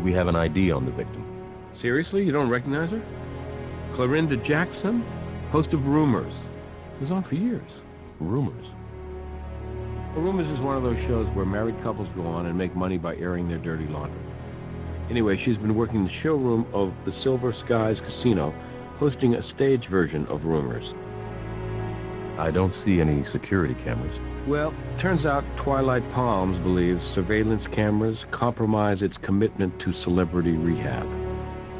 we have an ID on the victim. Seriously? You don't recognize her? Clorinda Jackson? Host of Rumors. It was on for years. Rumors? Well, Rumors is one of those shows where married couples go on and make money by airing their dirty laundry. Anyway, she's been working the showroom of the Silver Skies Casino, hosting a stage version of Rumors. I don't see any security cameras. Well, turns out Twilight Palms believes surveillance cameras compromise its commitment to celebrity rehab.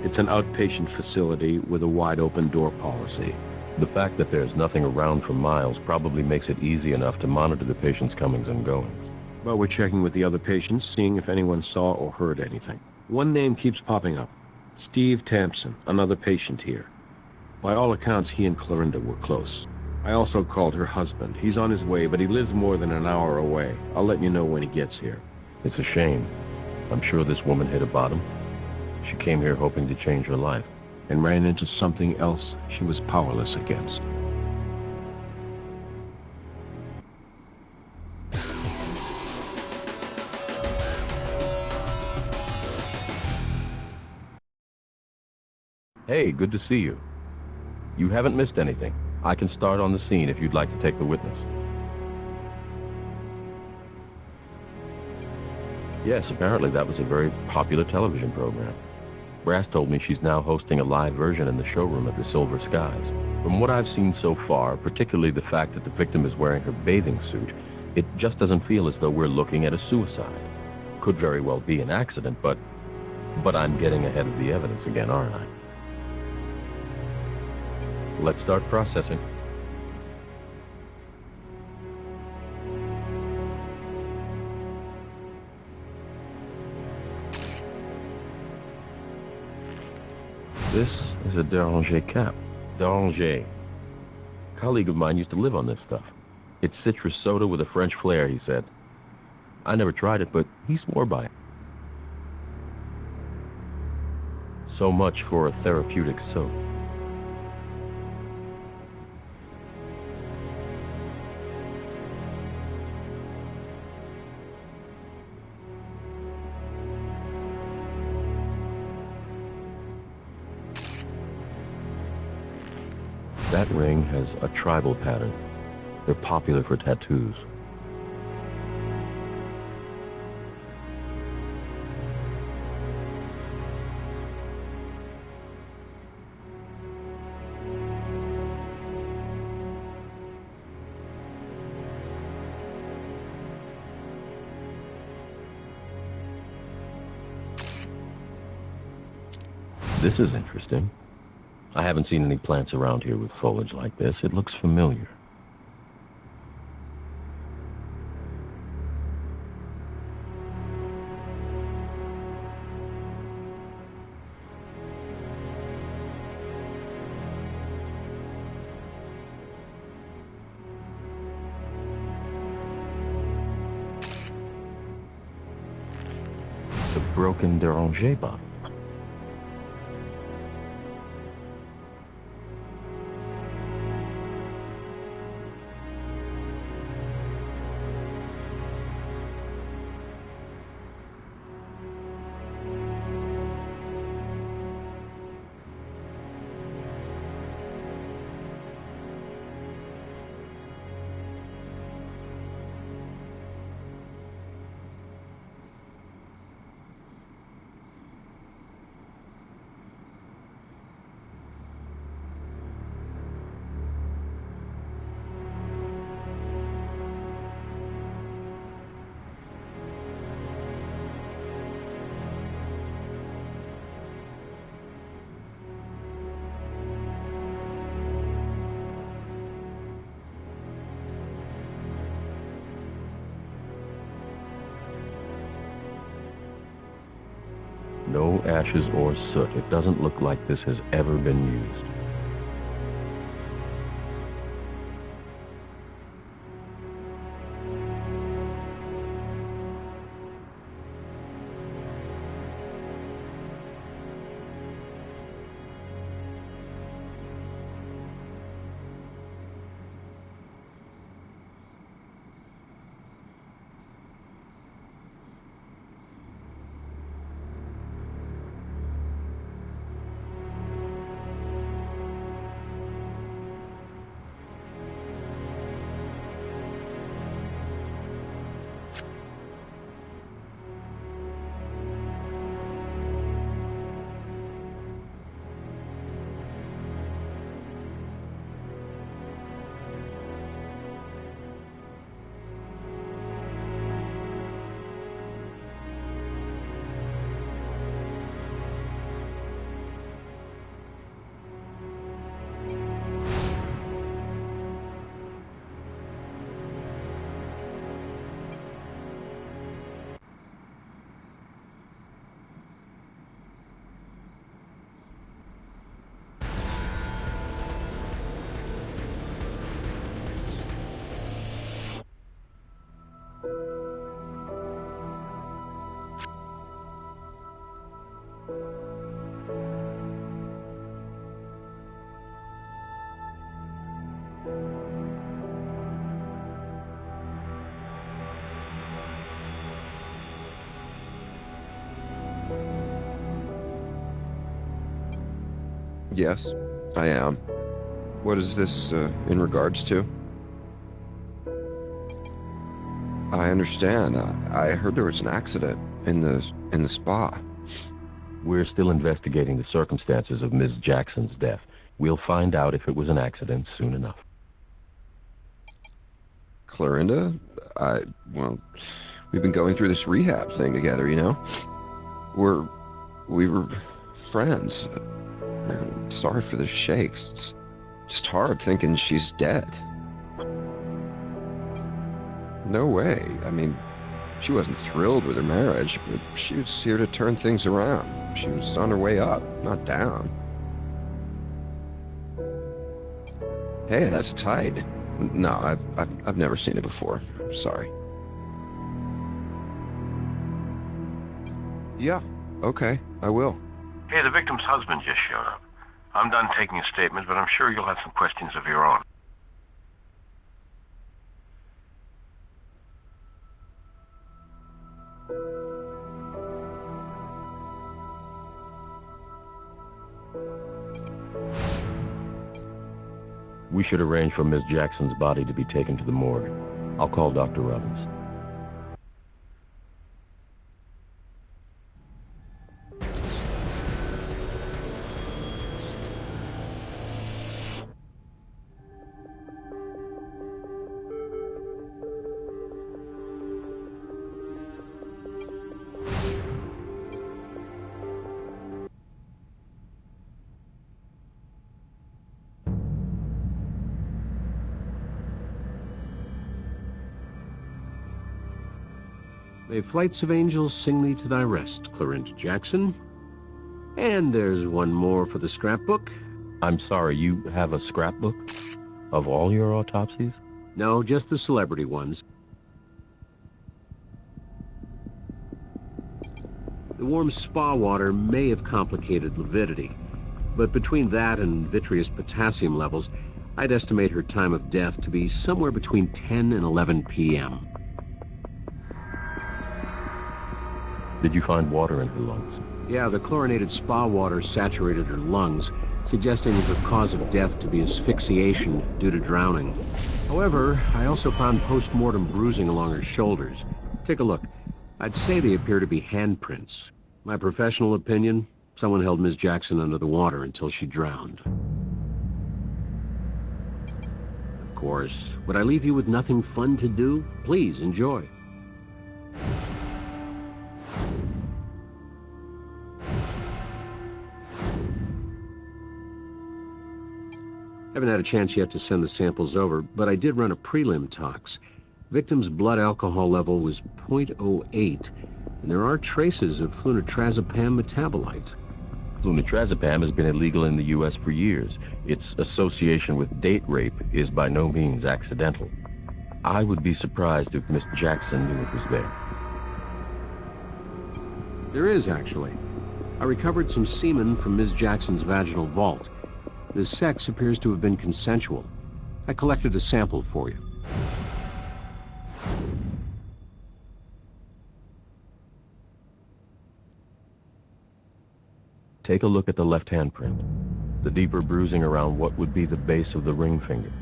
It's an outpatient facility with a wide-open door policy. The fact that there's nothing around for miles probably makes it easy enough to monitor the patient's comings and goings. But we're checking with the other patients, seeing if anyone saw or heard anything. One name keeps popping up. Steve Tampson, another patient here. By all accounts, he and Clorinda were close. I also called her husband. He's on his way, but he lives more than an hour away. I'll let you know when he gets here. It's a shame. I'm sure this woman hit a bottom. She came here hoping to change her life. And ran into something else she was powerless against. Hey, good to see you. You haven't missed anything. I can start on the scene if you'd like to take the witness. Yes, apparently that was a very popular television program. Brass told me she's now hosting a live version in the showroom at the Silver Skies. From what I've seen so far, particularly the fact that the victim is wearing her bathing suit, it just doesn't feel as though we're looking at a suicide. Could very well be an accident, but I'm getting ahead of the evidence again, aren't I? Let's start processing. This is a Déranger cap. Déranger. A colleague of mine used to live on this stuff. It's citrus soda with a French flair, he said. I never tried it, but he swore by it. So much for a therapeutic soap. That ring has a tribal pattern. They're popular for tattoos. This is interesting. I haven't seen any plants around here with foliage like this. It looks familiar. It's a broken Déranger bottle. No ashes or soot. It doesn't look like this has ever been used. Yes, I am. What is this in regards to? I understand. I heard there was an accident in the spa. We're still investigating the circumstances of Ms. Jackson's death. We'll find out if it was an accident soon enough. Clorinda? Well, we've been going through this rehab thing together, you know? We were friends. I'm sorry for the shakes. It's just hard thinking she's dead. No way. I mean, she wasn't thrilled with her marriage, but she was here to turn things around. She was on her way up, not down. Hey, that's tight. No, I've never seen it before. I'm sorry. Yeah, okay, I will. Hey, the victim's husband just showed up. I'm done taking a statement, but I'm sure you'll have some questions of your own. We should arrange for Ms. Jackson's body to be taken to the morgue. I'll call Dr. Robbins. May flights of angels sing thee to thy rest, Clorinda Jackson. And there's one more for the scrapbook. I'm sorry, you have a scrapbook of all your autopsies? No, just the celebrity ones. The warm spa water may have complicated lividity, but between that and vitreous potassium levels, I'd estimate her time of death to be somewhere between 10 and 11 p.m. Did you find water in her lungs? Yeah, the chlorinated spa water saturated her lungs, suggesting her cause of death to be asphyxiation due to drowning. However, I also found post-mortem bruising along her shoulders. Take a look. I'd say they appear to be handprints. My professional opinion, someone held Ms. Jackson under the water until she drowned. Of course, would I leave you with nothing fun to do? Please enjoy. Haven't had a chance yet to send the samples over, but I did run a prelim tox. Victim's blood alcohol level was 0.08, and there are traces of flunitrazepam metabolite. Flunitrazepam has been illegal in the U.S. for years. Its association with date rape is by no means accidental. I would be surprised if Miss Jackson knew it was there. There is, actually. I recovered some semen from Ms. Jackson's vaginal vault. The sex appears to have been consensual. I collected a sample for you. Take a look at the left handprint. The deeper bruising around what would be the base of the ring finger.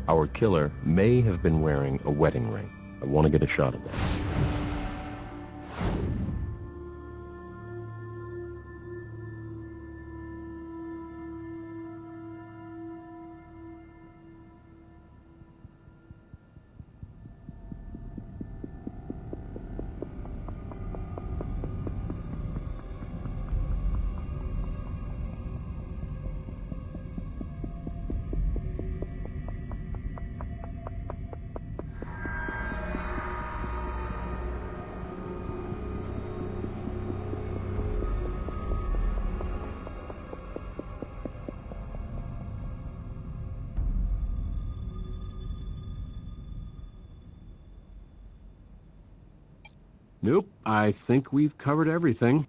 Our killer may have been wearing a wedding ring. I want to get a shot of that. Nope, I think we've covered everything.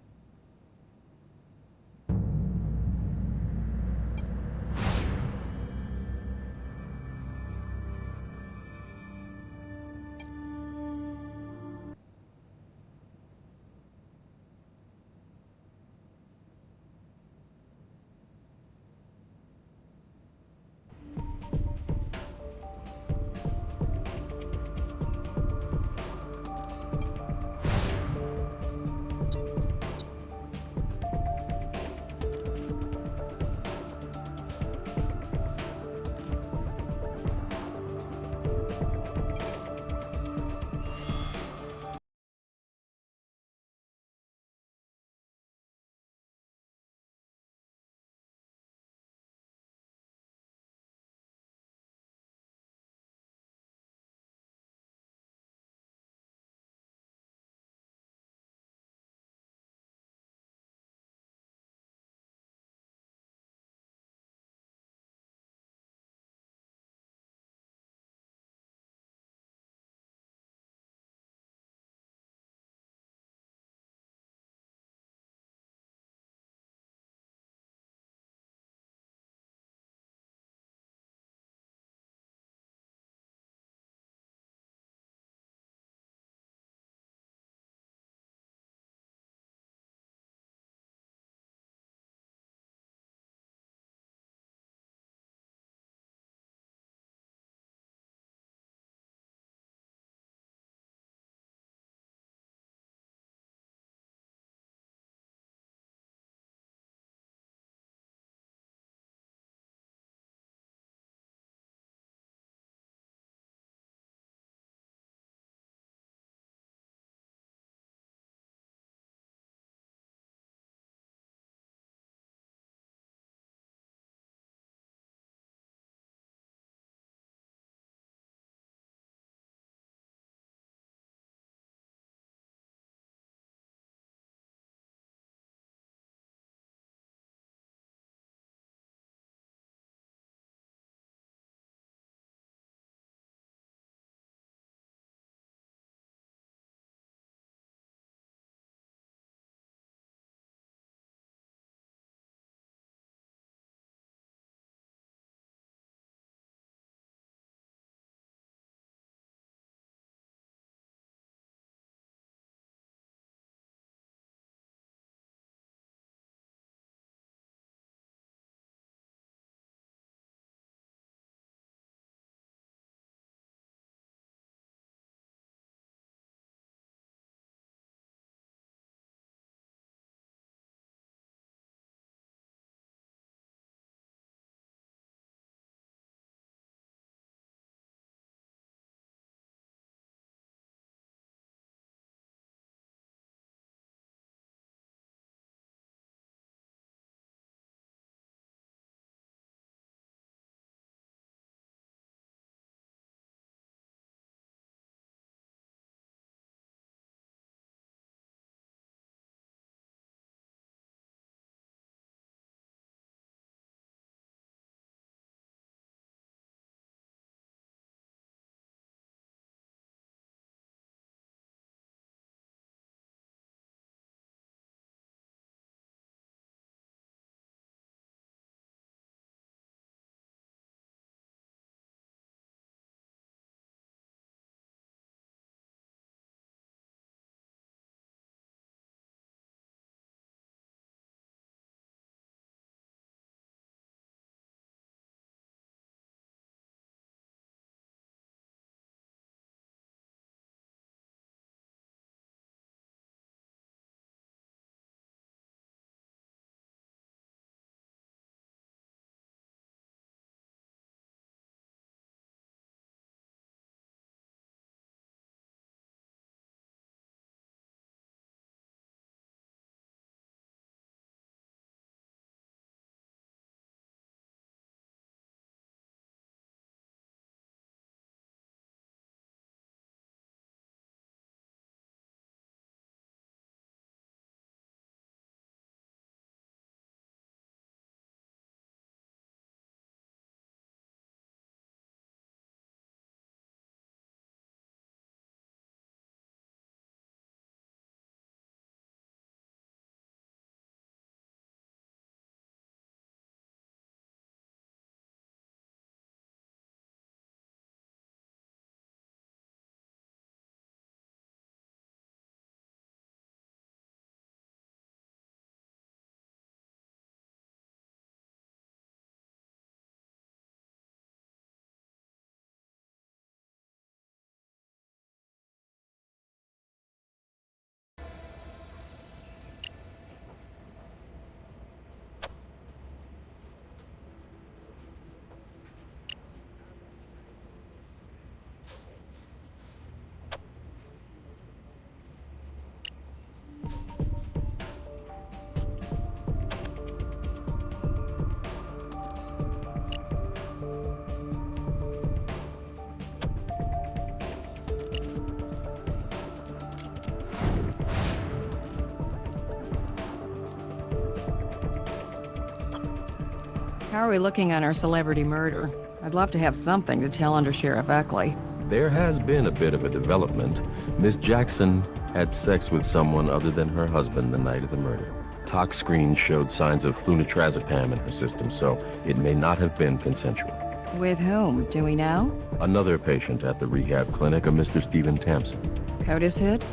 How are we looking on our celebrity murder? I'd love to have something to tell Under Sheriff Eckley. There has been a bit of a development. Miss Jackson had sex with someone other than her husband the night of the murder. Tox screens showed signs of flunitrazepam in her system, so it may not have been consensual. With whom? Do we know? Another patient at the rehab clinic, a Mr. Stephen Tampson. CODIS hit?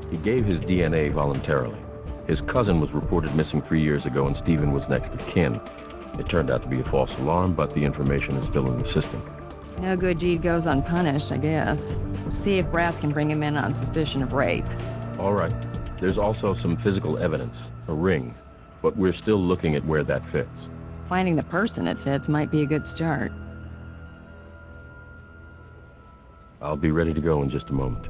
He gave his DNA voluntarily. His cousin was reported missing 3 years ago, and Stephen was next of kin. It turned out to be a false alarm, but the information is still in the system. No good deed goes unpunished, I guess. See if Brass can bring him in on suspicion of rape. All right. There's also some physical evidence, a ring, but we're still looking at where that fits. Finding the person it fits might be a good start. I'll be ready to go in just a moment.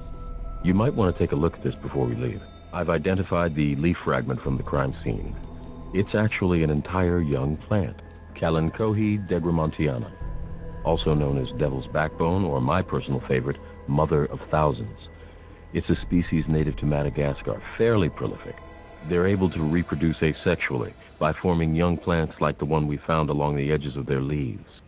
You might want to take a look at this before we leave. I've identified the leaf fragment from the crime scene. It's actually an entire young plant, Kalanchoe degramontiana, also known as Devil's Backbone, or my personal favorite, Mother of Thousands. It's a species native to Madagascar, fairly prolific. They're able to reproduce asexually by forming young plants like the one we found along the edges of their leaves.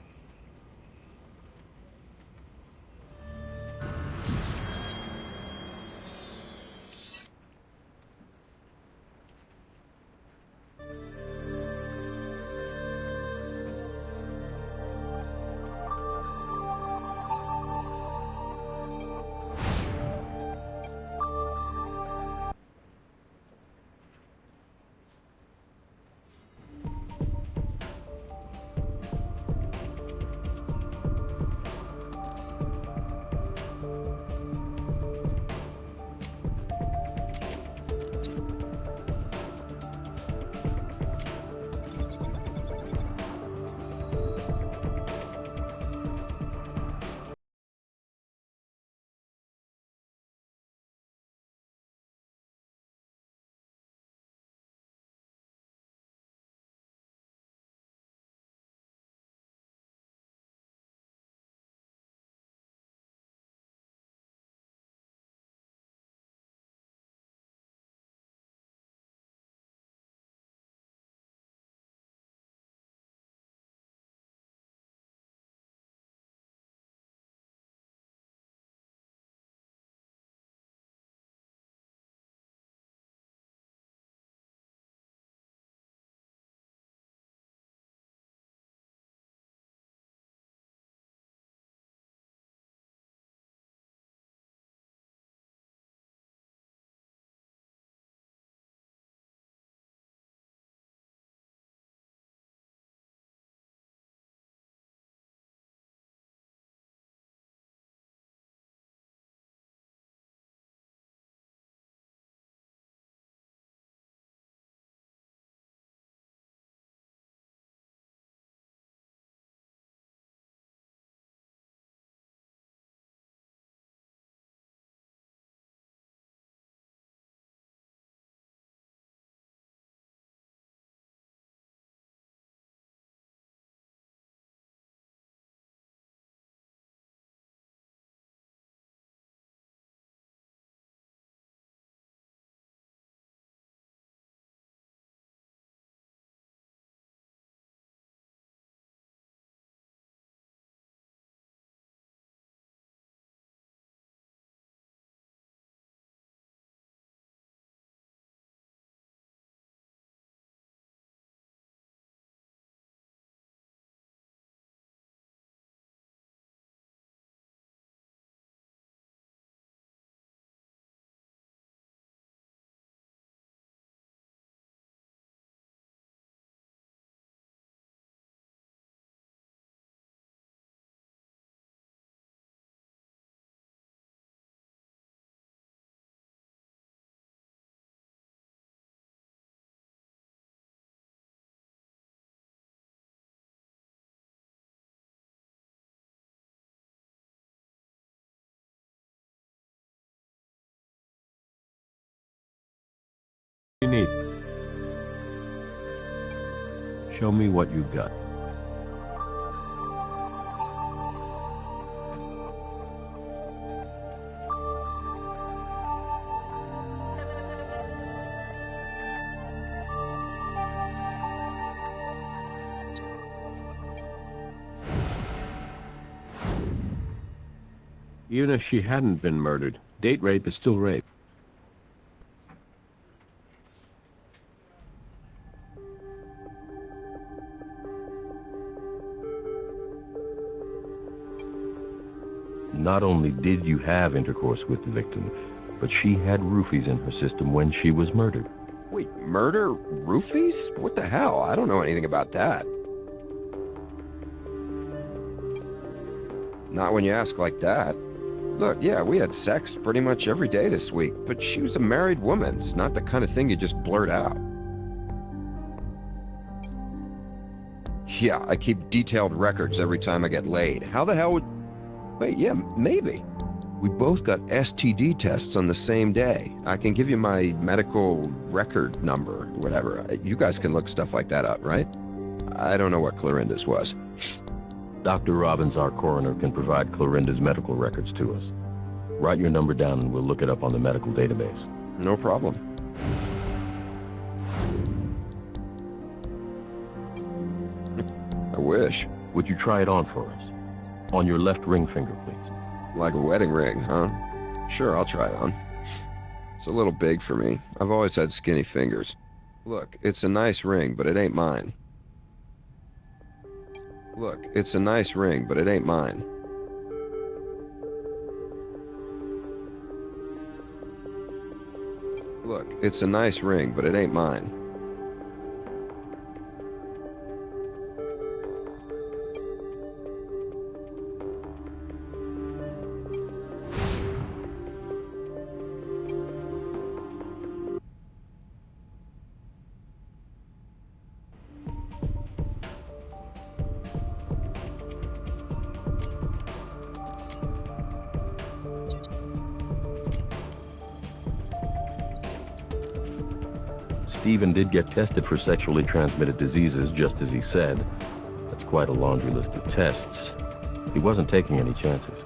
You need. Show me what you've got. Even if she hadn't been murdered, date rape is still rape. Not only did you have intercourse with the victim, but she had roofies in her system when she was murdered. Wait, murder? Roofies? What the hell? I don't know anything about that. Not when you ask like that. Look, yeah, we had sex pretty much every day this week, but she was a married woman. It's not the kind of thing you just blurt out. Yeah, I keep detailed records every time I get laid. How the hell would... Wait, yeah, maybe. We both got STD tests on the same day. I can give you my medical record number, whatever. You guys can look stuff like that up, right? I don't know what Clorinda's was. Dr. Robbins, our coroner, can provide Clorinda's medical records to us. Write your number down and we'll look it up on the medical database. No problem. I wish. Would you try it on for us? On your left ring finger, please. Like a wedding ring, huh? Sure, I'll try it on. It's a little big for me. I've always had skinny fingers. Look, it's a nice ring, but it ain't mine. Look, it's a nice ring, but it ain't mine. Look, it's a nice ring, but it ain't mine. Stephen did get tested for sexually transmitted diseases, just as he said. That's quite a laundry list of tests. He wasn't taking any chances.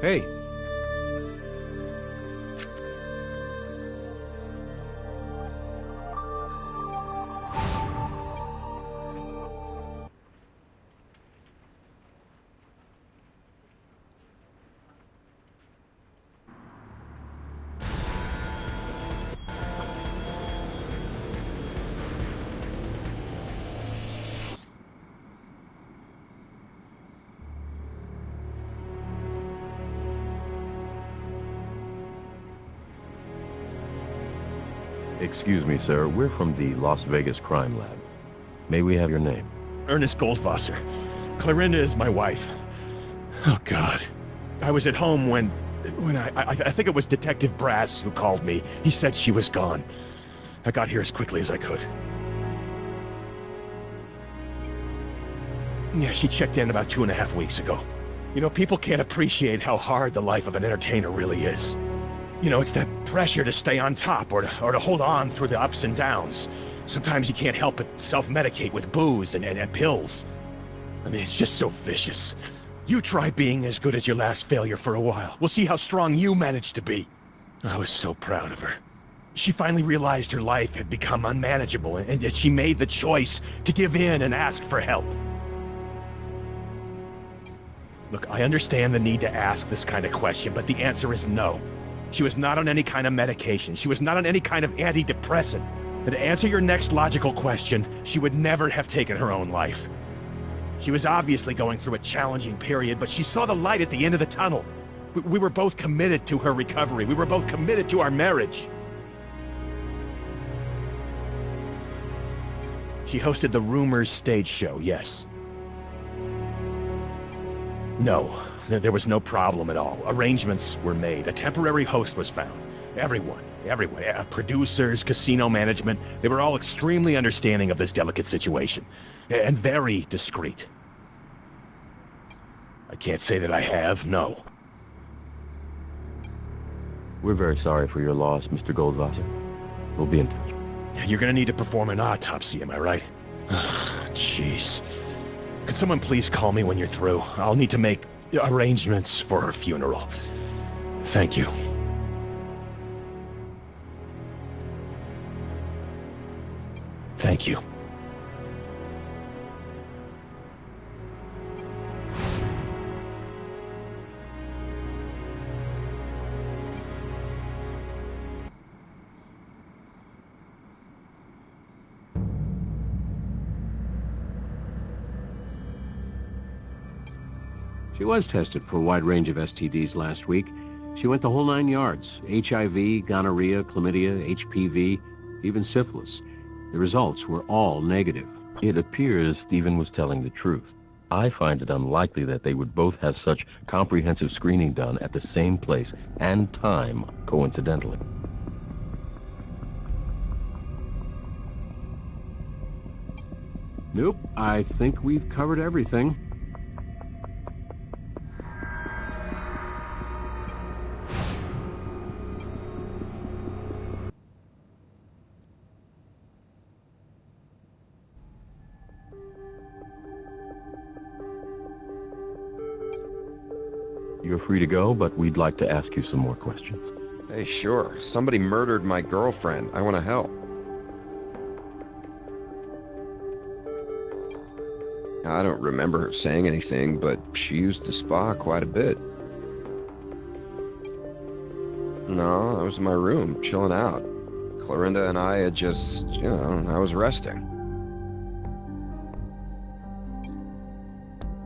Hey! Excuse me, sir. We're from the Las Vegas Crime Lab. May we have your name? Ernest Goldwasser. Clorinda is my wife. Oh, God. I was at home when I think it was Detective Brass who called me. He said she was gone. I got here as quickly as I could. Yeah, she checked in about 2.5 weeks ago. You know, people can't appreciate how hard the life of an entertainer really is. You know, it's that pressure to stay on top or to hold on through the ups and downs. Sometimes you can't help but self-medicate with booze and pills. I mean, it's just so vicious. You try being as good as your last failure for a while. We'll see how strong you manage to be. I was so proud of her. She finally realized her life had become unmanageable, and yet she made the choice to give in and ask for help. Look, I understand the need to ask this kind of question, but the answer is no. She was not on any kind of medication. She was not on any kind of antidepressant. And to answer your next logical question, she would never have taken her own life. She was obviously going through a challenging period, but she saw the light at the end of the tunnel. We were both committed to her recovery. We were both committed to our marriage. She hosted the Rumors stage show, yes. No, there was no problem at all. Arrangements were made. A temporary host was found. Everyone, producers, casino management, they were all extremely understanding of this delicate situation, and very discreet. I can't say that I have, no. We're very sorry for your loss, Mr. Goldwasser. We'll be in touch. You're gonna need to perform an autopsy, am I right? Jeez. Could someone please call me when you're through? I'll need to make arrangements for her funeral. Thank you. Thank you. She was tested for a wide range of STDs last week. She went the whole 9 yards. HIV, gonorrhea, chlamydia, HPV, even syphilis. The results were all negative. It appears Stephen was telling the truth. I find it unlikely that they would both have such comprehensive screening done at the same place and time, coincidentally. Nope, I think we've covered everything. You're free to go, but we'd like to ask you some more questions. Hey, sure. Somebody murdered my girlfriend. I want to help. I don't remember her saying anything, but she used the spa quite a bit. No, I was in my room, chilling out. Clorinda and I had just, I was resting.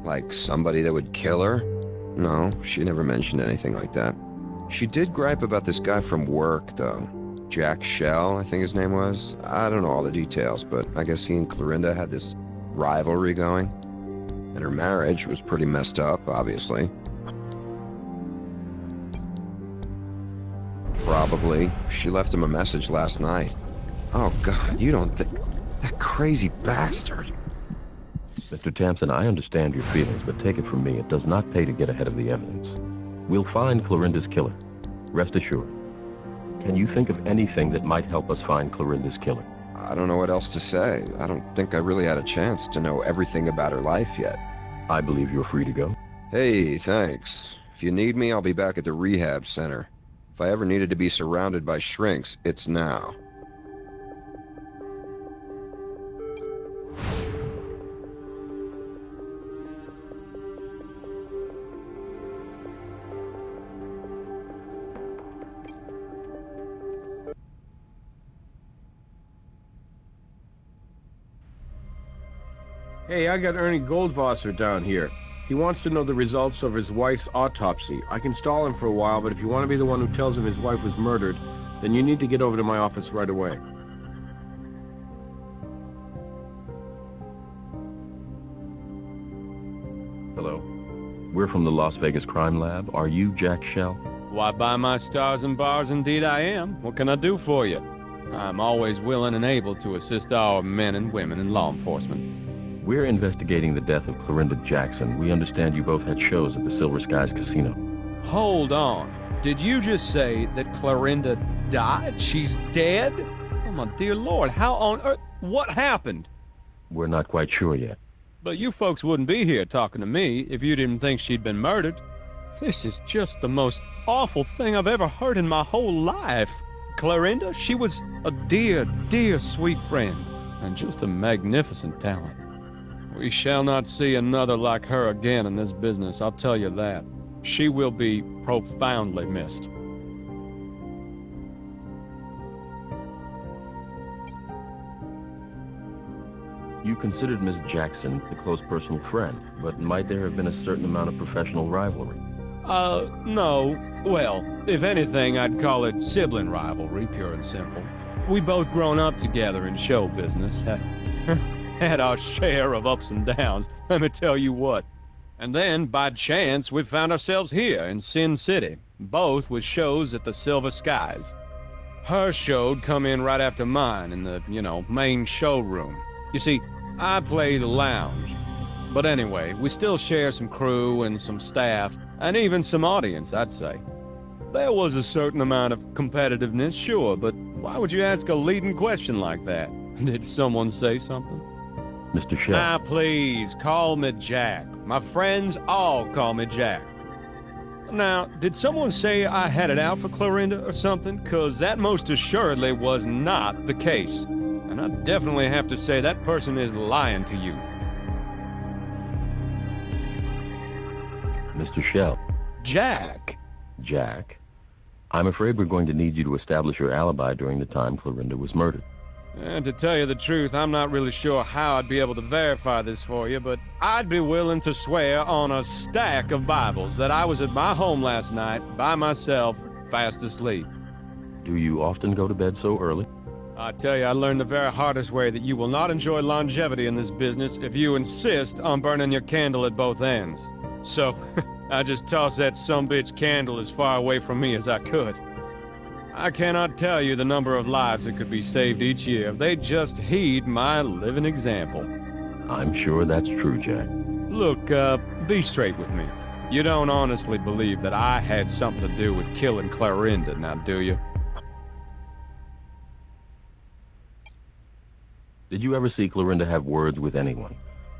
Like somebody that would kill her? No, she never mentioned anything like that. She did gripe about this guy from work, though. Jack Shell, I think his name was. I don't know all the details, but I guess he and Clorinda had this rivalry going. And her marriage was pretty messed up, obviously. Probably. She left him a message last night. Oh, God, you don't think... That crazy bastard. Mr. Tamsin, I understand your feelings, but take it from me, it does not pay to get ahead of the evidence. We'll find Clorinda's killer. Rest assured. Can you think of anything that might help us find Clorinda's killer? I don't know what else to say. I don't think I really had a chance to know everything about her life yet. I believe you're free to go. Hey, thanks. If you need me, I'll be back at the rehab center. If I ever needed to be surrounded by shrinks, it's now. Hey, I got Ernie Goldwasser down here. He wants to know the results of his wife's autopsy. I can stall him for a while, but if you want to be the one who tells him his wife was murdered, Then you need to get over to my office right away. Hello. We're from the Las Vegas Crime Lab. Are you Jack Shell? Why, by my stars and bars, indeed I am. What can I do for you? I'm always willing and able to assist our men and women in law enforcement. We're investigating the death of Clorinda Jackson. We understand you both had shows at the Silver Skies Casino. Hold on. Did you just say that Clorinda died? She's dead? Oh, my dear Lord, how on earth? What happened? We're not quite sure yet. But you folks wouldn't be here talking to me if you didn't think she'd been murdered. This is just the most awful thing I've ever heard in my whole life. Clorinda, she was a dear, dear sweet friend, and just a magnificent talent. We shall not see another like her again in this business, I'll tell you that. She will be profoundly missed. You considered Miss Jackson a close personal friend, but might there have been a certain amount of professional rivalry? No. Well, if anything, I'd call it sibling rivalry, pure and simple. We both grown up together in show business. Had our share of ups and downs, let me tell you what. And then, by chance, we found ourselves here in Sin City, both with shows at the Silver Skies. Her show'd come in right after mine in the, main showroom. You see, I play the lounge. But anyway, we still share some crew and some staff, and even some audience, I'd say. There was a certain amount of competitiveness, sure, but why would you ask a leading question like that? Did someone say something? Mr. Shell. Now, please, call me Jack. My friends all call me Jack. Now, did someone say I had it out for Clorinda or something? 'Cause that most assuredly was not the case. And I definitely have to say that person is lying to you. Mr. Shell. Jack? Jack. I'm afraid we're going to need you to establish your alibi during the time Clorinda was murdered. And to tell you the truth, I'm not really sure how I'd be able to verify this for you, but I'd be willing to swear on a stack of Bibles that I was at my home last night, by myself, fast asleep. Do you often go to bed so early? I tell you, I learned the very hardest way that you will not enjoy longevity in this business if you insist on burning your candle at both ends. So, I just tossed that sumbitch candle as far away from me as I could. I cannot tell you the number of lives that could be saved each year if they just heed my living example. I'm sure that's true, Jack. Look, be straight with me. You don't honestly believe that I had something to do with killing Clorinda, now do you? Did you ever see Clorinda have words with anyone?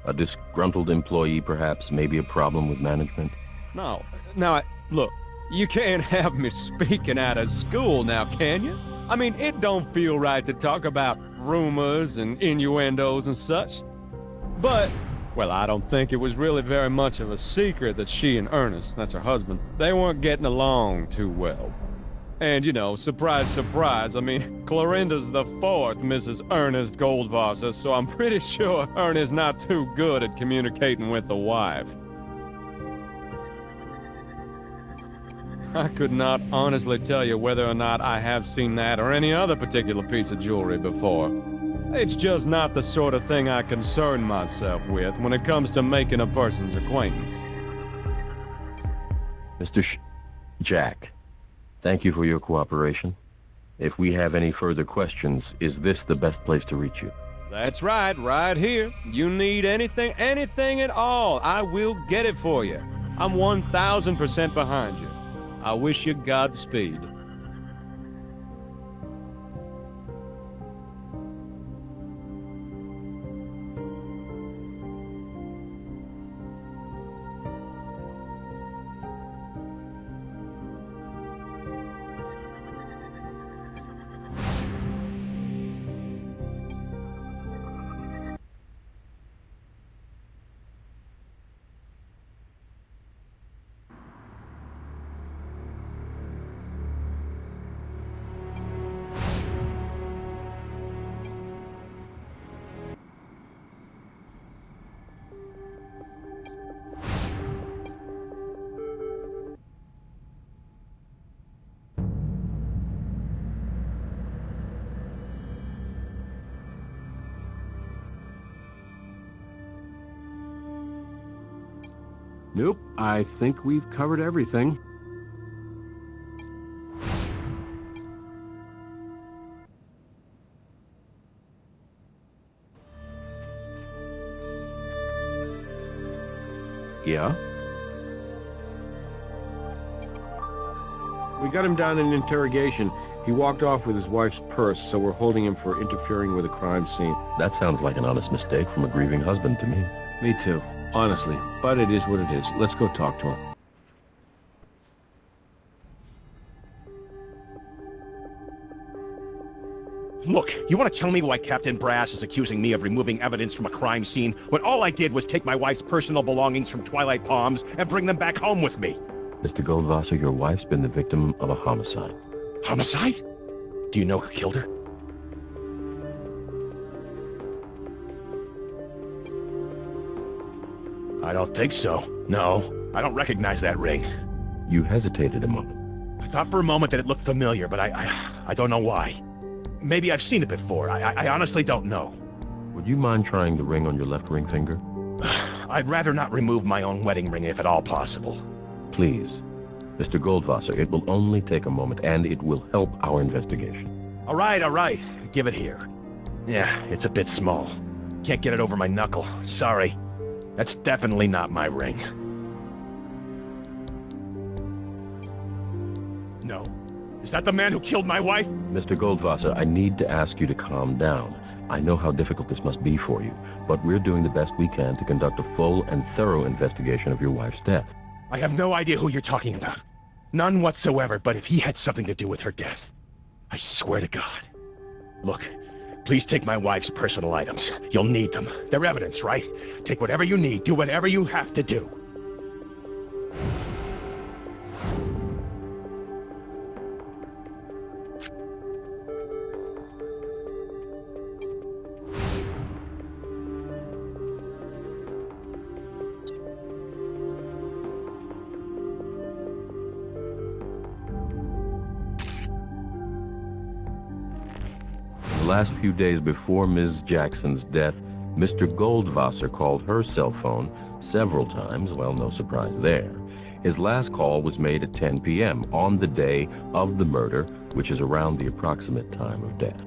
A disgruntled employee, perhaps, maybe a problem with management? No. Now, look, you can't have me speaking out of school now, can you? I mean, it don't feel right to talk about rumors and innuendos and such. But, well, I don't think it was really very much of a secret that she and Ernest, that's her husband, they weren't getting along too well. And, surprise, surprise, I mean, Clorinda's the fourth Mrs. Ernest Goldwasser, so I'm pretty sure Ernest's not too good at communicating with the wife. I could not honestly tell you whether or not I have seen that or any other particular piece of jewelry before. It's just not the sort of thing I concern myself with when it comes to making a person's acquaintance. Mr. Jack. Thank you for your cooperation. If we have any further questions, is this the best place to reach you? That's right here. You need anything at all, I will get it for you. I'm 1,000% behind you. I wish you Godspeed. Nope, I think we've covered everything. Yeah? We got him down in interrogation. He walked off with his wife's purse, so we're holding him for interfering with a crime scene. That sounds like an honest mistake from a grieving husband to me. Me too, honestly. But it is what it is. Let's go talk to him. Look, you want to tell me why Captain Brass is accusing me of removing evidence from a crime scene when all I did was take my wife's personal belongings from Twilight Palms and bring them back home with me? Mr. Goldwasser, your wife's been the victim of a homicide. Homicide? Do you know who killed her? I don't think so. No, I don't recognize that ring. You hesitated a moment. I thought for a moment that it looked familiar, but I don't know why. Maybe I've seen it before. I honestly don't know. Would you mind trying the ring on your left ring finger? I'd rather not remove my own wedding ring if at all possible. Please. Mr. Goldwasser, it will only take a moment, and it will help our investigation. All right. Give it here. Yeah, it's a bit small. Can't get it over my knuckle. Sorry. That's definitely not my ring. No. Is that the man who killed my wife? Mr. Goldwasser, I need to ask you to calm down. I know how difficult this must be for you, but we're doing the best we can to conduct a full and thorough investigation of your wife's death. I have no idea who you're talking about. None whatsoever, but if he had something to do with her death, I swear to God. Look, please take my wife's personal items. You'll need them. They're evidence, right? Take whatever you need. Do whatever you have to do. The last few days before Ms. Jackson's death, Mr. Goldwasser called her cell phone several times. Well, no surprise there. His last call was made at 10 p.m. on the day of the murder, which is around the approximate time of death.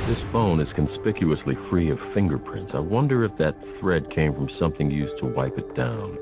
This phone is conspicuously free of fingerprints. I wonder if that thread came from something used to wipe it down.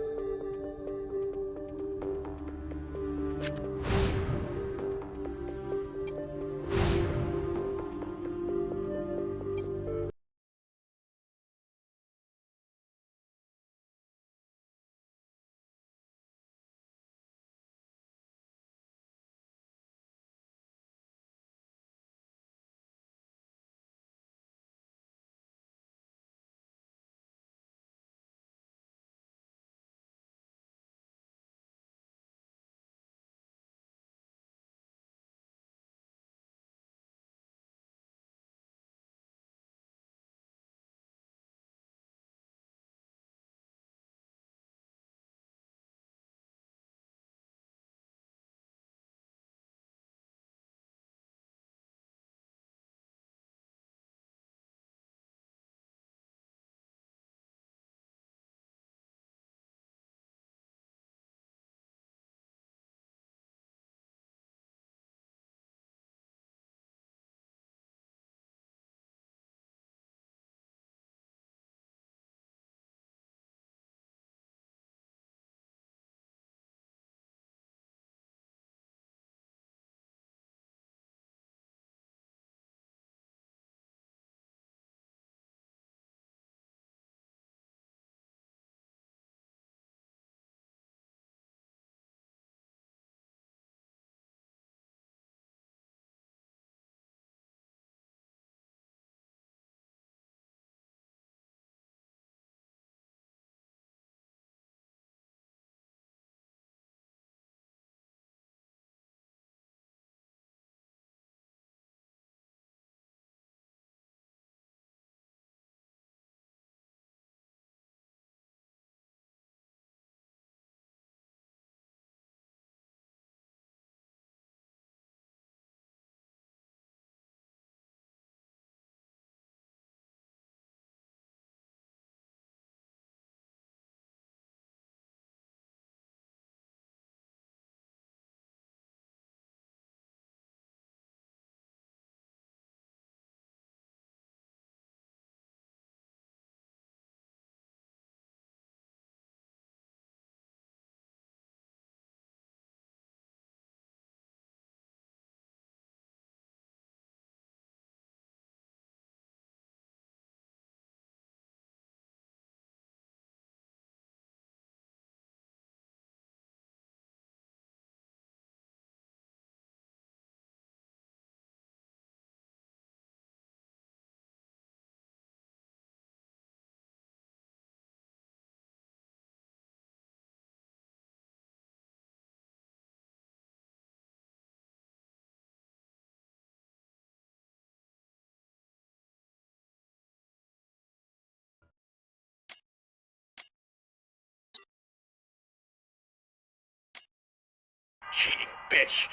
Cheating bitch!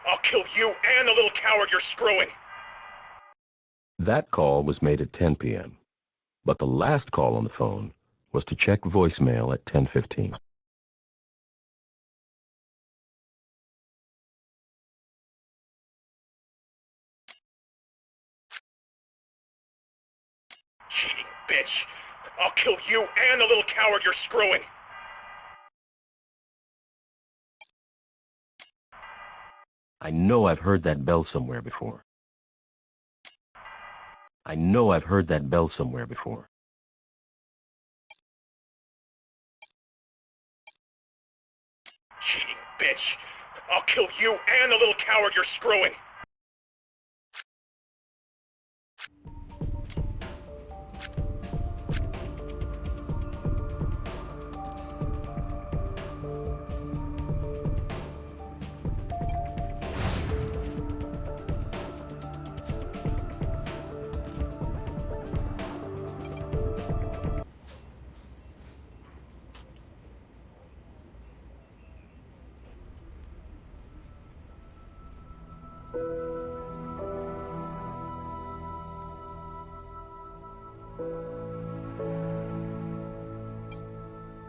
I'll kill you and the little coward you're screwing! That call was made at 10 p.m., but the last call on the phone was to check voicemail at 10:15. Cheating bitch! I'll kill you and the little coward you're screwing! I know I've heard that bell somewhere before. I know I've heard that bell somewhere before. Cheating bitch! I'll kill you and the little coward you're screwing!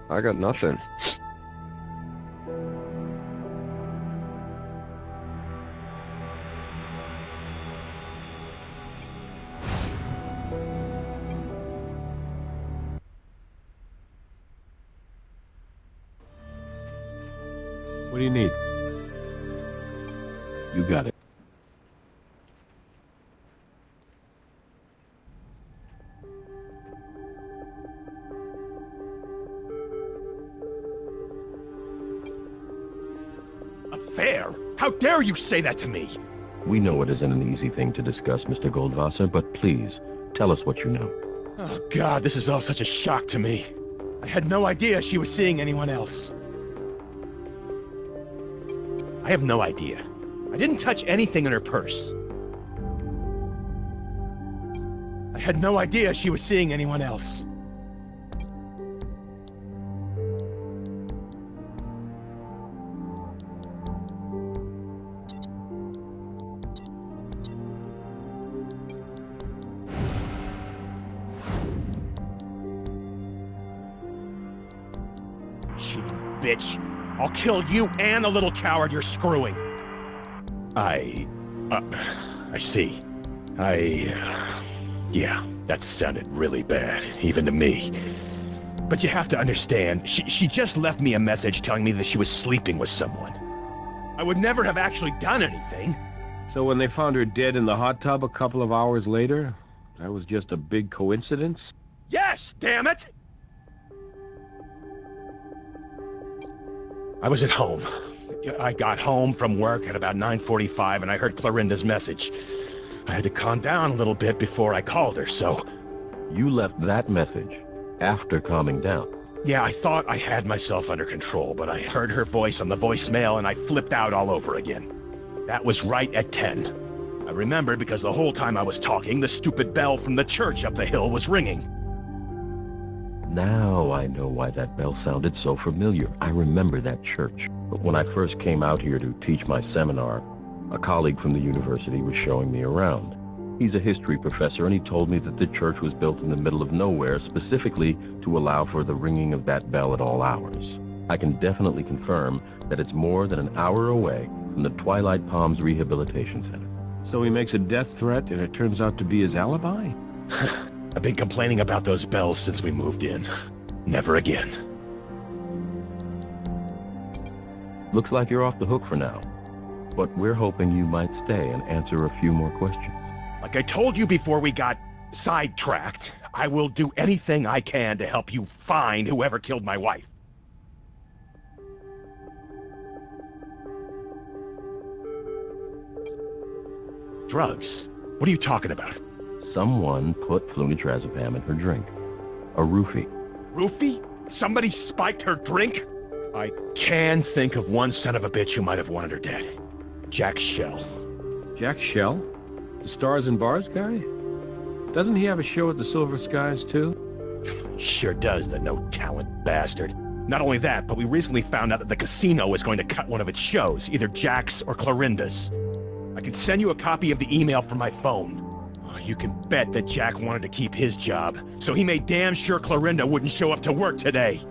I got nothing. What do you need? You got it. Affair? How dare you say that to me? We know it isn't an easy thing to discuss, Mr. Goldwasser, but please, tell us what you know. Oh God, this is all such a shock to me. I had no idea she was seeing anyone else. I have no idea. I didn't touch anything in her purse. I had no idea she was seeing anyone else. Cheating bitch. I'll kill you and the little coward you're screwing. I see. Yeah, that sounded really bad, even to me. But you have to understand, she just left me a message telling me that she was sleeping with someone. I would never have actually done anything. So when they found her dead in the hot tub a couple of hours later, that was just a big coincidence? Yes, damn it! I was at home. I got home from work at about 9:45 and I heard Clorinda's message. I had to calm down a little bit before I called her, so... You left that message after calming down. Yeah, I thought I had myself under control, but I heard her voice on the voicemail and I flipped out all over again. That was right at 10. I remembered because the whole time I was talking, the stupid bell from the church up the hill was ringing. Now I know why that bell sounded so familiar. I remember that church. But when I first came out here to teach my seminar, a colleague from the university was showing me around. He's a history professor, and he told me that the church was built in the middle of nowhere specifically to allow for the ringing of that bell at all hours. I can definitely confirm that it's more than an hour away from the Twilight Palms Rehabilitation Center. So he makes a death threat and it turns out to be his alibi? I've been complaining about those bells since we moved in. Never again. Looks like you're off the hook for now, but we're hoping you might stay and answer a few more questions. Like I told you before we got sidetracked, I will do anything I can to help you find whoever killed my wife. Drugs? What are you talking about? Someone put flunitrazepam in her drink. A roofie. Roofie? Somebody spiked her drink? I can think of one son of a bitch who might have wanted her dead. Jack Shell. Jack Shell? The Stars and Bars guy? Doesn't he have a show at the Silver Skies, too? Sure does, the no-talent bastard. Not only that, but we recently found out that the casino is going to cut one of its shows, either Jack's or Clorinda's. I can send you a copy of the email from my phone. Oh, you can bet that Jack wanted to keep his job, so he made damn sure Clorinda wouldn't show up to work today.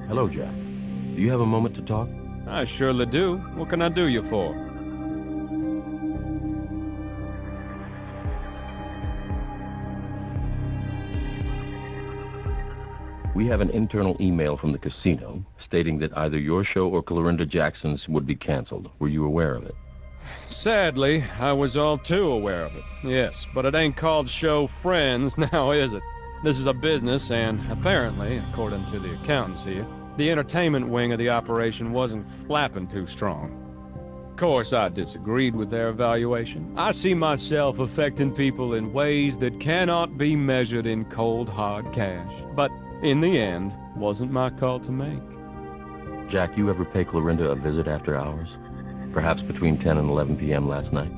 Hello, Jack. Do you have a moment to talk? I surely do. What can I do you for? We have an internal email from the casino stating that either your show or Clorinda Jackson's would be canceled. Were you aware of it? Sadly, I was all too aware of it. Yes, but it ain't called Show Friends now, is it? This is a business, and apparently, according to the accountants here, the entertainment wing of the operation wasn't flapping too strong. Of course, I disagreed with their evaluation. I see myself affecting people in ways that cannot be measured in cold, hard cash. But in the end, wasn't my call to make. Jack, you ever pay Clorinda a visit after hours? Perhaps between 10 and 11 p.m. last night?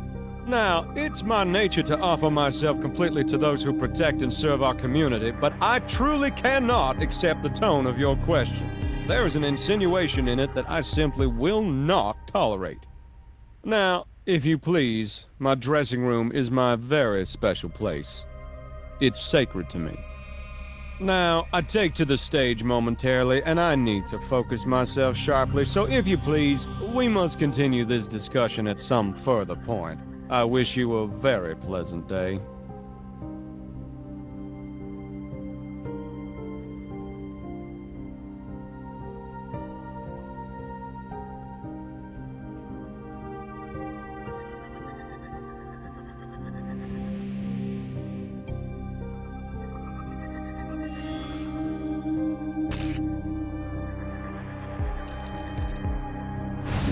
Now, it's my nature to offer myself completely to those who protect and serve our community, but I truly cannot accept the tone of your question. There is an insinuation in it that I simply will not tolerate. Now, if you please, my dressing room is my very special place. It's sacred to me. Now, I take to the stage momentarily, and I need to focus myself sharply, so if you please, we must continue this discussion at some further point. I wish you a very pleasant day.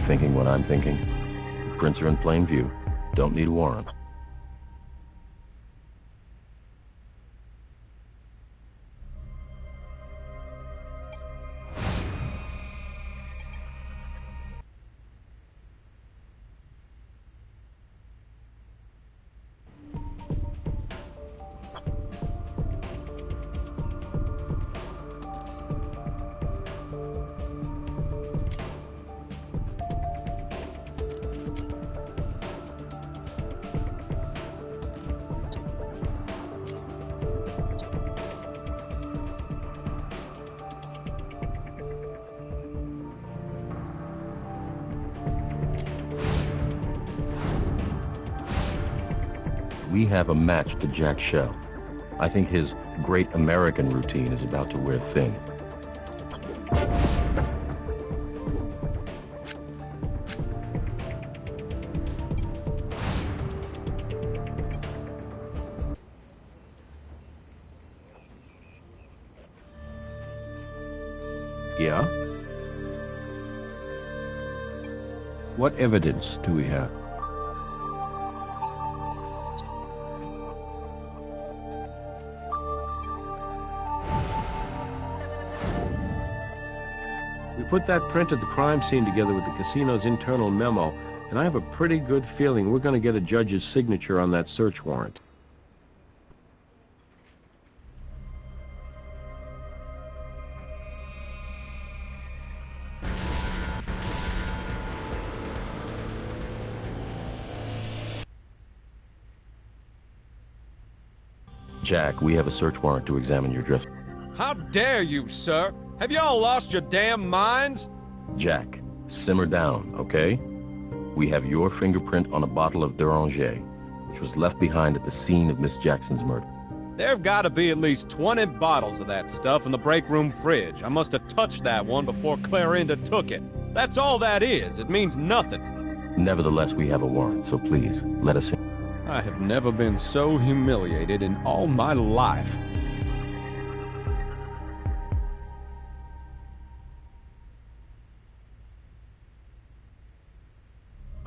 Thinking what I'm thinking. The prints are in plain view. Don't need a warrant. We have a match to Jack's shell. I think his great American routine is about to wear thin. Yeah? What evidence do we have? We put that print of the crime scene together with the casino's internal memo, and I have a pretty good feeling we're going to get a judge's signature on that search warrant. Jack, we have a search warrant to examine your dress. How dare you, sir? Have y'all lost your damn minds? Jack, simmer down, okay? We have your fingerprint on a bottle of Deranger. which was left behind at the scene of Miss Jackson's murder. There've got to be at least 20 bottles of that stuff in the break room fridge. I must have touched that one before Clarinda took it. That's all that is. It means nothing. Nevertheless, we have a warrant, so please, let us in. I have never been so humiliated in all my life.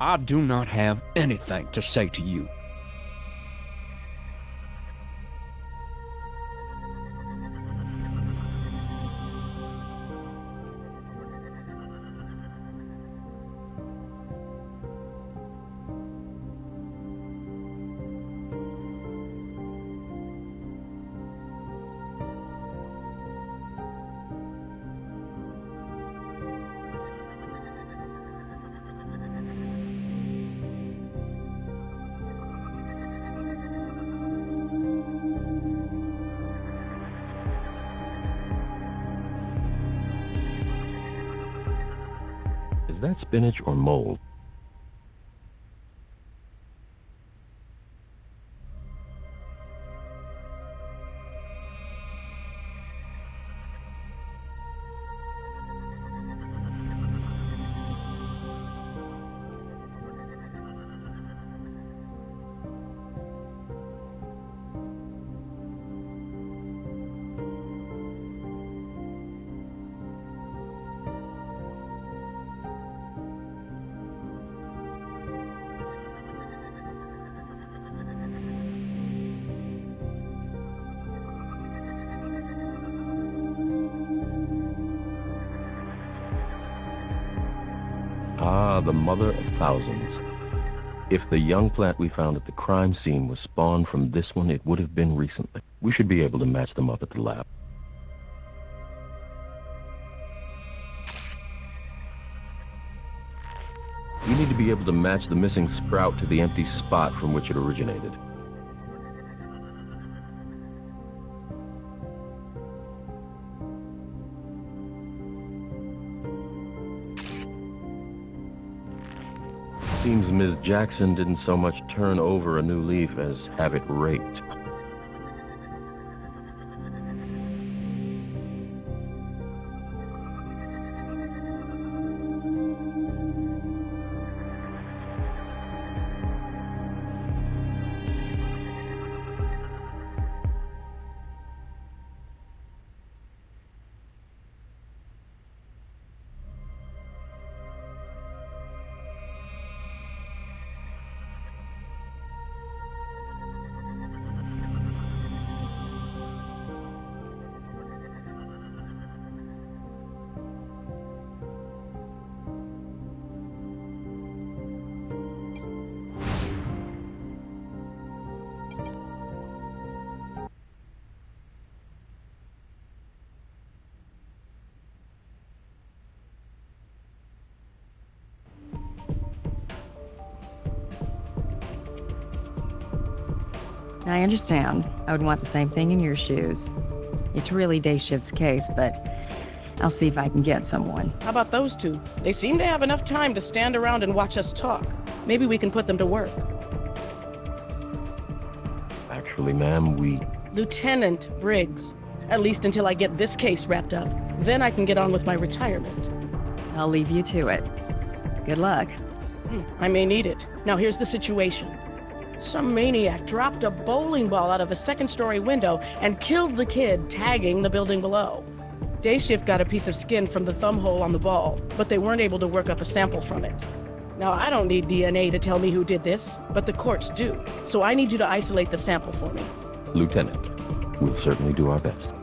I do not have anything to say to you. Is that spinach or mold? Ah, the mother of thousands. If the young plant we found at the crime scene was spawned from this one, it would have been recently. We should be able to match them up at the lab. We need to be able to match the missing sprout to the empty spot from which it originated. Seems Ms. Jackson didn't so much turn over a new leaf as have it raked. I understand. I would want the same thing in your shoes. It's really day shift's case, but I'll see if I can get someone. How about those two? They seem to have enough time to stand around and watch us talk. Maybe we can put them to work. Actually, ma'am, we... Lieutenant Briggs. At least until I get this case wrapped up. Then I can get on with my retirement. I'll leave you to it. Good luck. I may need it. Now here's the situation. Some maniac dropped a bowling ball out of a second-story window and killed the kid, tagging the building below. Day shift got a piece of skin from the thumb hole on the ball, but they weren't able to work up a sample from it. Now, I don't need DNA to tell me who did this, but the courts do. So I need you to isolate the sample for me. Lieutenant, we'll certainly do our best.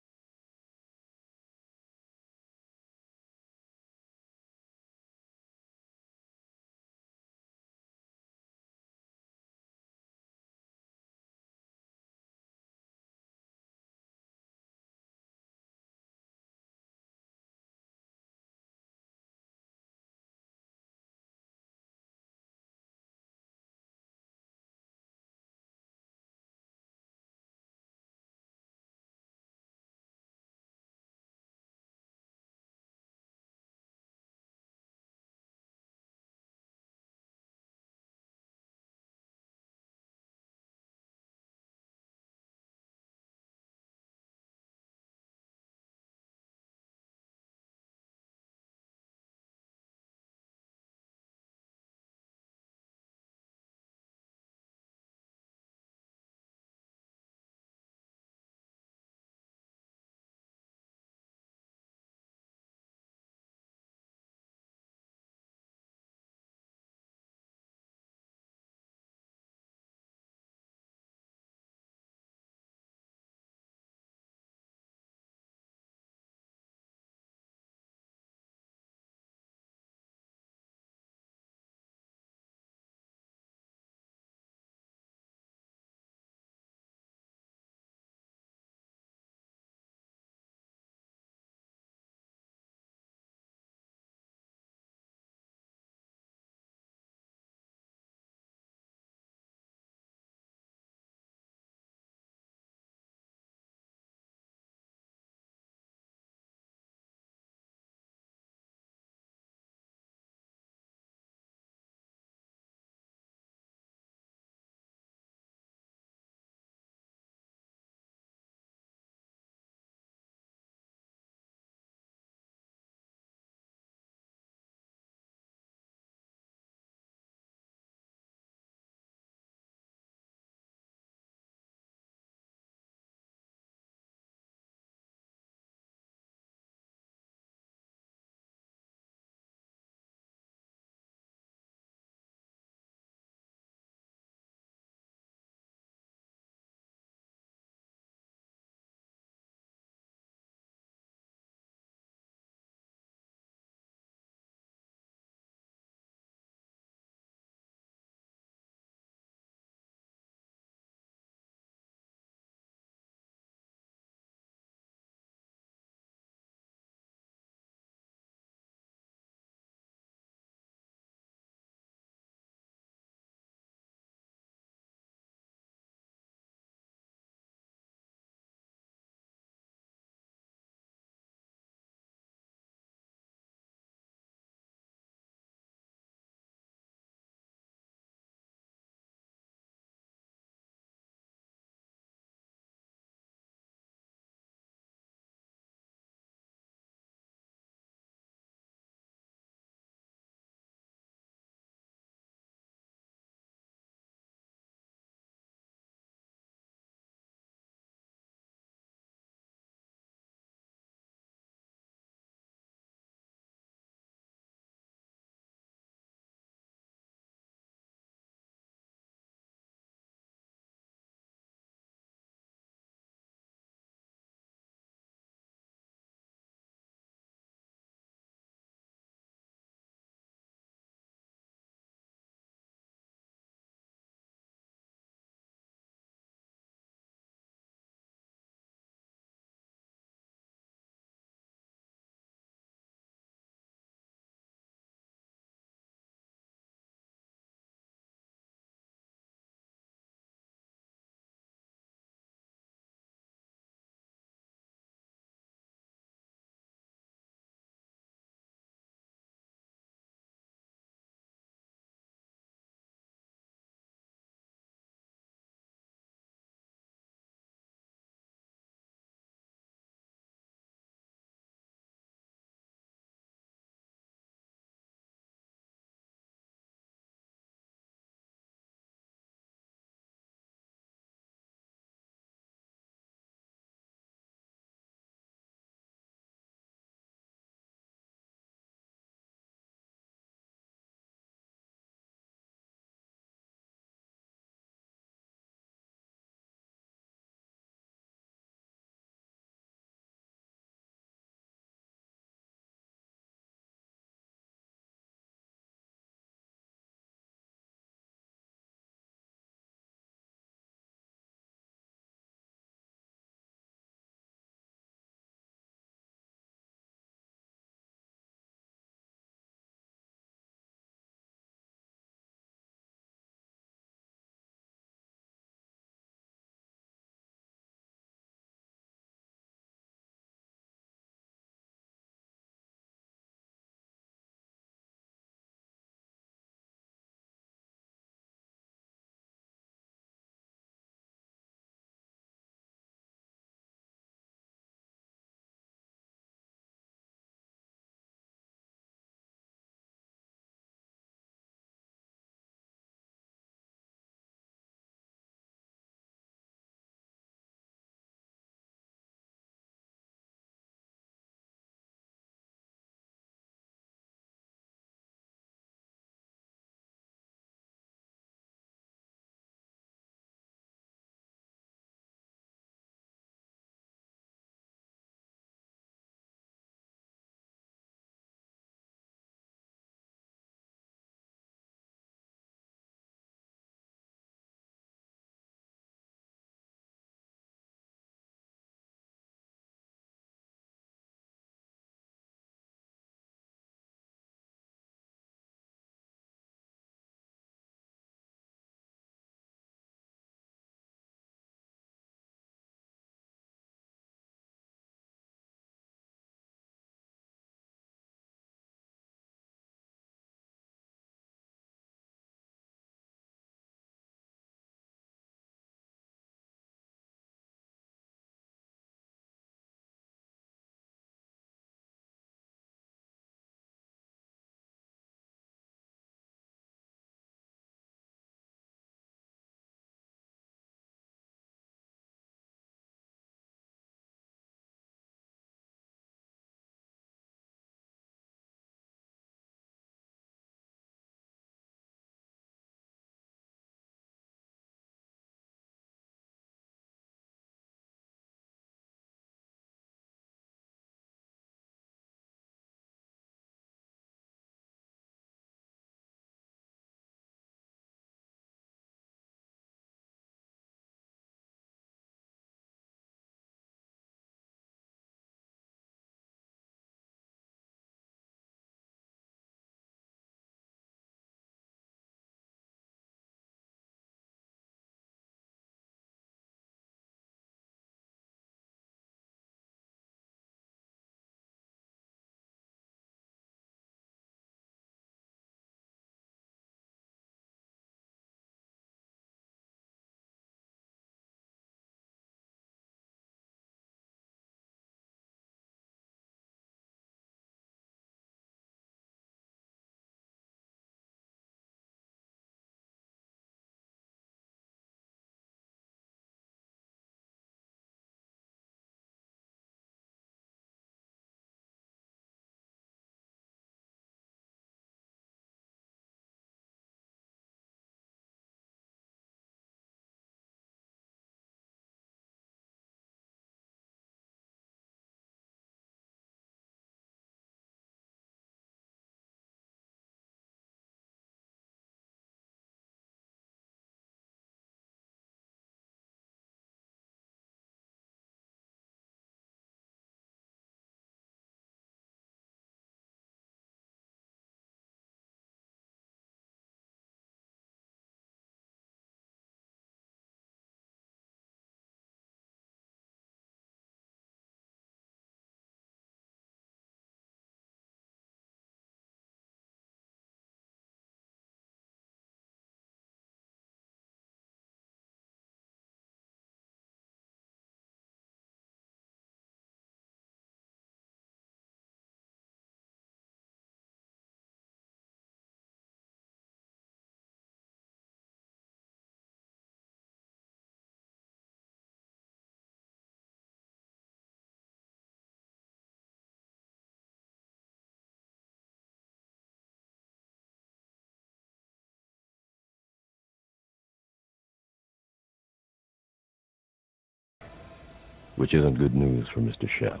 which isn't good news for Mr. Shell.